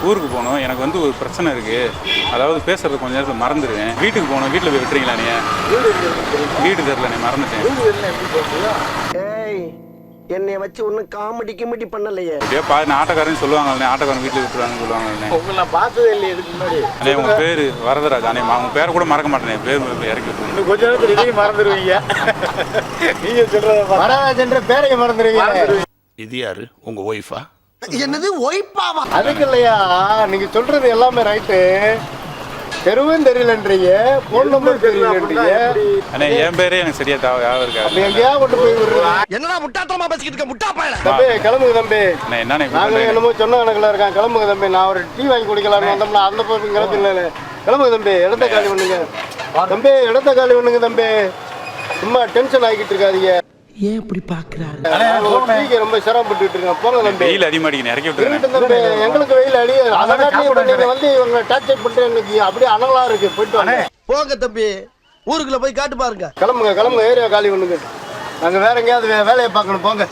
ஊருக்கு போகணும். எனக்கு வந்து ஒரு பிரச்சனை இருக்குது. அதாவது பேசுறது கொஞ்சம் நேரத்தில் மறந்துடுவேன். வீட்டுக்கு போகணும். வீட்டில் போய் விட்டுறீங்களா நீ? வீடு தெரியல, நீ மறந்துட்டேன். என்னைய வச்சு ஒன்றும் காமெடி கிமெடி பண்ணலையே. அப்படியே பாரு, ஆட்டோக்காரன்னு சொல்லுவாங்க, ஆட்டோக்காரன் வீட்டில் விட்டுருவாங்கன்னு சொல்லுவாங்க. உங்களை பார்த்ததே இல்லை இதுக்கு முன்னாடி. அண்ணே உங்கள் பேர் வரதராஜ். அண்ணே அவங்க பேரை கூட மறக்க மாட்டேன். பேர் இறக்கி விட்டுருங்க. இன்னும் கொஞ்ச நேரத்தில் இதையும் மறந்துடுவீங்க. நீங்கள் சொல்கிறத வரதராஜன்ற பேரையை மறந்துடுவீங்க. இது யாரு? உங்கள் ஒய்ஃபா? என்னது ஒய்ப்பாவா? அதுக்கு இல்லையா, நீங்க சொல்றது எல்லாமே ரைட்டு. தெருவும் தெரியலன்றீங்க, போன் நம்பர் தெரியலன்றீங்க. அண்ணே என் பேரே எனக்கு சரியா ஞாபகம் இருக்காது. எங்கேயா கொண்டு போய் விடுறது? என்னடா முட்டாத்தனமா பேசிக்கிட்டு இருக்க முட்டா பையல. தம்பி கிளம்புங்க தம்பி. என்னண்ணே நாங்க என்னமோ சொன்ன கணக்குல இருக்கான். கிளம்புங்க தம்பி. நான் ஒரு டீ வாங்கி குடிக்கலாம்னு வந்தோம்னா அந்த பக்கம் கிளம்பிடல. கிளம்புங்க தம்பி, இடத்த காலி பண்ணுங்க தம்பி, இடத்த காலி பண்ணுங்க தம்பி. சும்மா டென்ஷன் ஆகிட்டு இருக்காதீங்க. ஏன் இப்படி பாக்குறாரு? டீக்கு ரொம்ப சிரமப்பட்டு இருக்கேன். போங்க தம்பி. வெயில் அதிகமாடிக்கு இறக்கி விட்டுருங்க தம்பி, எங்களுக்கு வெயில் அடி. அதெல்லாம் நீங்க வந்து இவங்க டார்ச்சர் பண்ணிட்டு எங்களுக்கு அப்படியே அனலா இருக்கு. போயிட்டு வாங்க. போங்க தம்பி, ஊருக்குள்ள போய் காட்டு பாருங்க. கிளம்புங்க கிளம்புங்க, ஏரியா காலி பண்ணுங்க. நாங்க வேற எங்கேயாவது வேலையை பார்க்கணும். போங்க.